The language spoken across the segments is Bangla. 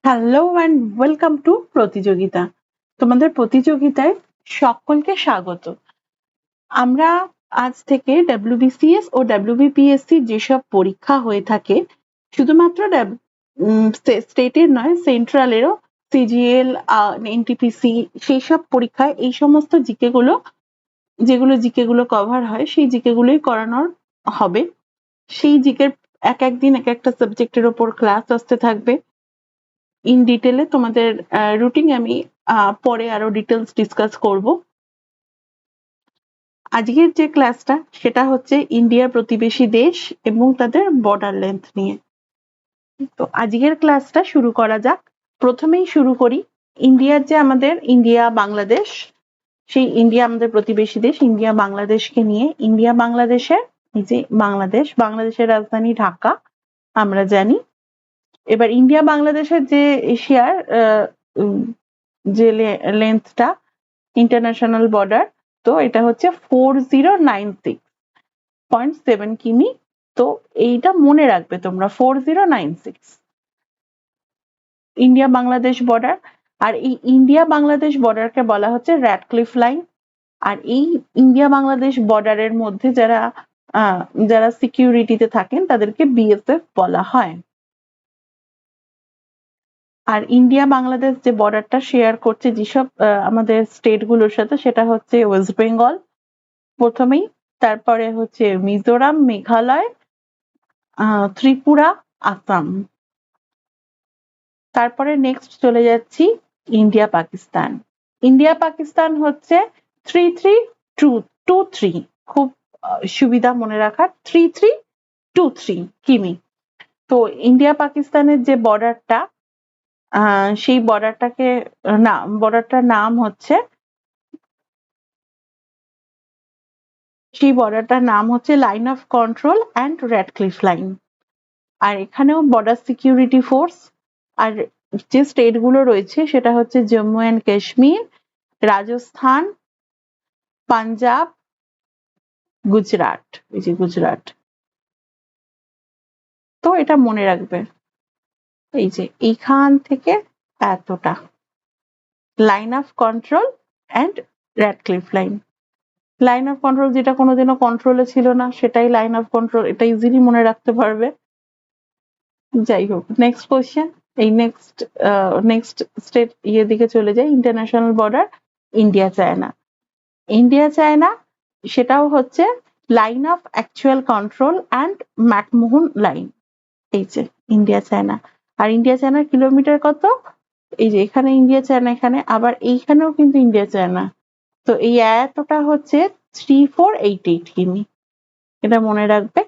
হ্যালো অ্যান্ড ওয়েলকাম টু প্রতিযোগিতা। তোমাদের প্রতিযোগিতায় সকলকে স্বাগত। আমরা আজ থেকে ডাব্লিউবিসিএস ও ডাব্লিউবিপিএসসি যেসব পরীক্ষা হয়ে থাকে, শুধুমাত্র স্টেটের নয়, সেন্ট্রালেরও সিজিএল, এনটিপিসি, সেই সব পরীক্ষায় এই সমস্ত যেগুলো জিকে গুলো কভার হয়, সেই জিকে গুলোই করানোর হবে। সেই জিকের এক একদিন এক একটা সাবজেক্টের ওপর ক্লাস আসতে থাকবে। ইন ডিটেলে তোমাদের রুটিন আমি পরে আরো ডিটেলস ডিসকাস করব। আজকের যে ক্লাসটা সেটা হচ্ছে ইন্ডিয়ার প্রতিবেশী দেশ এবং তাদের বর্ডার লেন্থ নিয়ে। তো আজকের ক্লাসটা শুরু করা যাক। প্রথমেই শুরু করি ইন্ডিয়ার যে আমাদের ইন্ডিয়া বাংলাদেশ, সেই ইন্ডিয়া আমাদের প্রতিবেশী দেশ ইন্ডিয়া বাংলাদেশকে নিয়ে। ইন্ডিয়া বাংলাদেশের এই যে বাংলাদেশের রাজধানী ঢাকা আমরা জানি। এবার ইন্ডিয়া বাংলাদেশের যে এশিয়ার যে লেন্থটা, ইন্টারন্যাশনাল বর্ডার, তো এটা হচ্ছে 4096.7 কিমি। তো এইটা মনে রাখবে তোমরা, 4096 ইন্ডিয়া বাংলাদেশ বর্ডার। আর এই ইন্ডিয়া বাংলাদেশ বর্ডারকে বলা হচ্ছে র্যাডক্লিফ লাইন। আর এই ইন্ডিয়া বাংলাদেশ বর্ডারের মধ্যে যারা সিকিউরিটিতে থাকেন তাদেরকে বিএসএফ বলা হয়। আর ইন্ডিয়া বাংলাদেশ যে বর্ডারটা শেয়ার করছে যেসব আমাদের স্টেট গুলোর সাথে, সেটা হচ্ছে ওয়েস্ট বেঙ্গল প্রথমেই, তারপরে হচ্ছে মিজোরাম, মেঘালয়, ত্রিপুরা, আসাম। তারপরে নেক্সট চলে যাচ্ছি ইন্ডিয়া পাকিস্তান। ইন্ডিয়া পাকিস্তান হচ্ছে 3323, খুব সুবিধা মনে রাখার, 3323 কিমি। তো ইন্ডিয়া পাকিস্তানের যে বর্ডারটা, সেই বর্ডারটার নাম হচ্ছে line of control and Radcliffe line. আর এখানেও বর্ডার সিকিউরিটি ফোর্স আর যে স্টেট গুলো রয়েছে সেটা হচ্ছে জম্মু অ্যান্ড কাশ্মীর, রাজস্থান, পাঞ্জাব, গুজরাট। এই যে গুজরাট, তো এটা মনে রাখবে। এই যে এইখান থেকে এতটা line of control and Radcliffe line. Line of control যেটা কোনোদিনও কন্ট্রোলে ছিল না, সেটাই লাইন অফ কন্ট্রোল। এটা ইজিলি মনে রাখতে পারবে। যাই হোক, নেক্সট কোয়েশ্চেন। এই নেক্সট স্টেট দিকে চলে যায়, international border India China. India China সেটাও হচ্ছে line of actual control and McMahon line. এই যে ইন্ডিয়া চায়না। আর ইন্ডিয়া চায়নার কিলোমিটার কত? এই যে এখানে ইন্ডিয়া চায়না, এখানে আবার এইখানেও কিন্তু ইন্ডিয়া চায়না। তো এই এতটা হচ্ছে 3488 কিমি, এটা মনে রাখবে।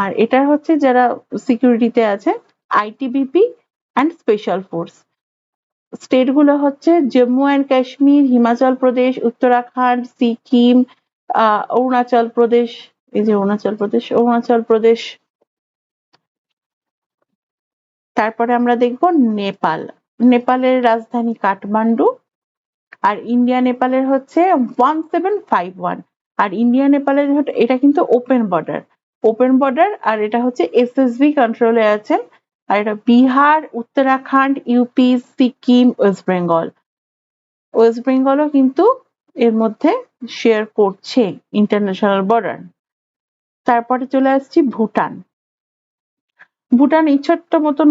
আর এটা হচ্ছে যারা সিকিউরিটিতে আছে, ITBP and special force. State গুলো হচ্ছে জম্মু অ্যান্ড কাশ্মীর, হিমাচল প্রদেশ, উত্তরাখণ্ড, সিকিম, অরুণাচল প্রদেশ। এই যে অরুণাচল প্রদেশ। তারপরে আমরা দেখব নেপাল। নেপালের রাজধানী কাঠমান্ডু। আর ইন্ডিয়া নেপালের হচ্ছে 1751। আর ইন্ডিয়া নেপালের এটা কিন্তু ওপেন বর্ডার। আর এটা হচ্ছে এসএসবি কন্ট্রোলে আছেন। আর এটা বিহার, উত্তরাখণ্ড, ইউপি, সিকিম, ওয়েস্ট বেঙ্গলও কিন্তু এর মধ্যে শেয়ার করছে ইন্টারন্যাশনাল বর্ডার। তারপরে চলে আসছি ভুটান। এই ছোট্ট মতন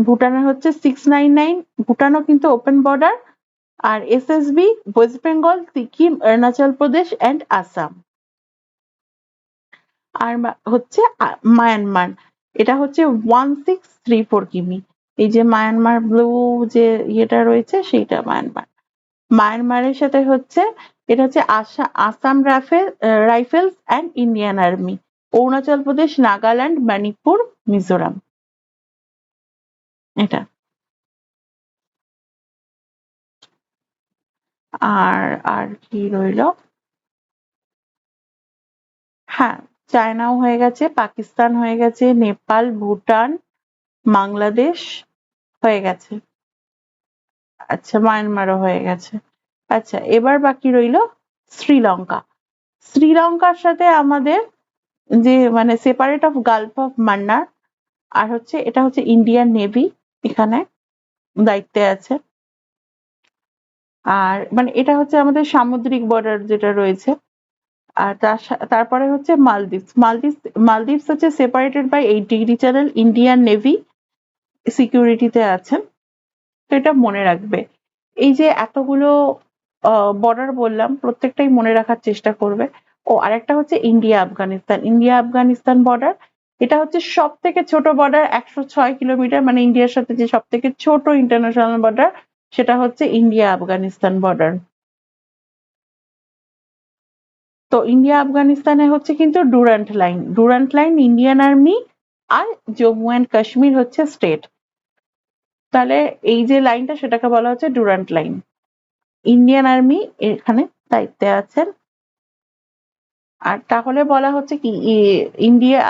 ভুটানের হচ্ছে 699। ভুটানও কিন্তু ওপেন বর্ডার। আর SSB West Bengal, Sikkim, Arunachal Pradesh and Assam. আর হচ্ছে মায়ানমার, এটা হচ্ছে 1634 কিমি। এই যে মায়ানমার ব্লু যে ইয়েটা রয়েছে, সেইটা মায়ানমারের সাথে হচ্ছে এটা হচ্ছে Assam rifles and Indian army, Arunachal Pradesh, Nagaland, Manipur, Mizoram. এটা আর কি রইল? হ্যাঁ, চায়নাও হয়ে গেছে, পাকিস্তান হয়ে গেছে, নেপাল, ভুটান, বাংলাদেশ হয়ে গেছে। আচ্ছা, মায়ানমারও হয়ে গেছে। আচ্ছা, এবার বাকি রইল শ্রীলঙ্কা। শ্রীলঙ্কার সাথে আমাদের যে সেপারেট অফ গালফ অফ মান্নার, আর হচ্ছে এটা হচ্ছে ইন্ডিয়ান নেভি। এখানে দায়িত্বে আছে। আর মানে এটা হচ্ছে আমাদের সামুদ্রিক বর্ডার যেটা রয়েছে। আর তারপরে হচ্ছে মালদ্বীপ। মালদ্বীপ হচ্ছে separated by 8 degree channel, Indian navy সিকিউরিটিতে আছেন। তো এটা মনে রাখবে। এই যে এতগুলো বর্ডার বললাম, প্রত্যেকটাই মনে রাখার চেষ্টা করবে। ও আরেকটা হচ্ছে India Afghanistan. India Afghanistan border, এটা হচ্ছে সব থেকে ছোট বর্ডার, 106 কিলোমিটার, মানে ইন্ডিয়ার সাথে যে সব থেকে ছোট ইন্টারন্যাশনাল বর্ডার সেটা হচ্ছে ইন্ডিয়া আফগানিস্তান বর্ডার। তো ইন্ডিয়া আফগানিস্তানে হচ্ছে কিন্তু Durand line. Durand line Indian army আর জম্মু অ্যান্ড কাশ্মীর হচ্ছে স্টেট। তাহলে এই যে লাইনটা সেটাকে বলা হচ্ছে ডুরান্ট লাইন। ইন্ডিয়ান আর্মি এখানে দায়িত্বে আছেন। আর তাহলে বলা হচ্ছে কি ইন্ডিয়া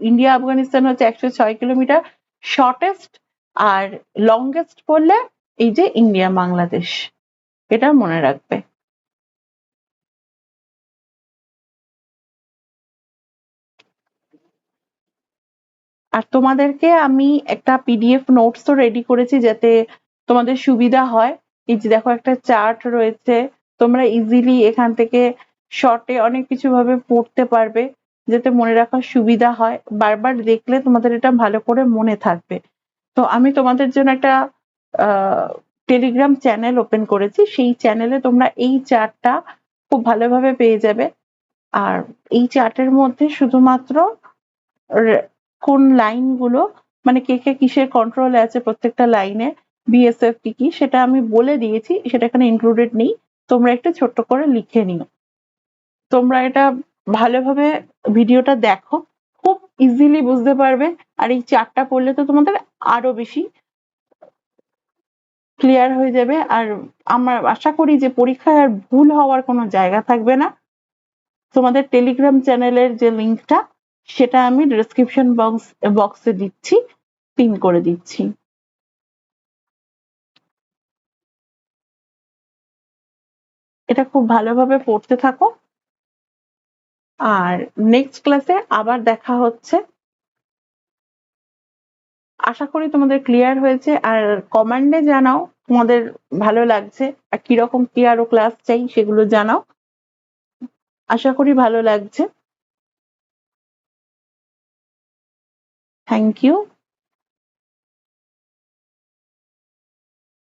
ইন্ডিয়া আফগানিস্তান হচ্ছে 106 কিলোমিটার শর্টেস্ট, আর লংগেস্ট বললে এই যে ইন্ডিয়া বাংলাদেশ, এটা মনে রাখবে। আর তোমাদেরকে আমি একটা পিডিএফ নোটস তো রেডি করেছি যাতে তোমাদের সুবিধা হয়। এই যে দেখো একটা চার্ট রয়েছে, তোমরা ইজিলি এখান থেকে শর্টে অনেক কিছু ভাবে পড়তে পারবে, যাতে মনে রাখার সুবিধা হয়। বারবার দেখলে তোমাদের এটা ভালো করে মনে থাকবে। তো আমি তোমাদের জন্য একটা টেলিগ্রাম চ্যানেল ওপেন করেছি, সেই চ্যানেলে তোমরা এই চার্টটা খুব ভালোভাবে পেয়ে যাবে। আর এই চার্টের মধ্যে শুধুমাত্র কোন লাইন গুলো মানে কে কে কিসের কন্ট্রোলে আছে প্রত্যেকটা লাইনে, বিএসএফ কি কি সেটা আমি বলে দিয়েছি, সেটা এখানে ইনক্লুডেড নেই। তোমরা একটু ছোট্ট করে লিখে নিও। তোমরা এটা ভালোভাবে ভিডিওটা দেখো, খুব ইজিলি বুঝতে পারবে। আর এই চার্টটা পড়লে তো তোমাদের আরো বেশি ক্লিয়ার হয়ে যাবে। আর আমার আশা করি যে পরীক্ষায় আর ভুল হওয়ার কোনো জায়গা থাকবে না। তোমাদের টেলিগ্রাম চ্যানেলের যে লিঙ্কটা সেটা আমি ডেসক্রিপশন বক্সে দিচ্ছি, পিন করে দিচ্ছি। এটা খুব ভালোভাবে পড়তে থাকো। আর নেক্সট ক্লাসে আবার দেখা হচ্ছে। আশা করি তোমাদের ক্লিয়ার হয়েছে। আর কমেন্টে জানাও তোমাদের ভালো লাগছে, আর কিরকম কি আরো ক্লাস চাই সেগুলো জানাও। আশা করি ভালো লাগছে। Thank you.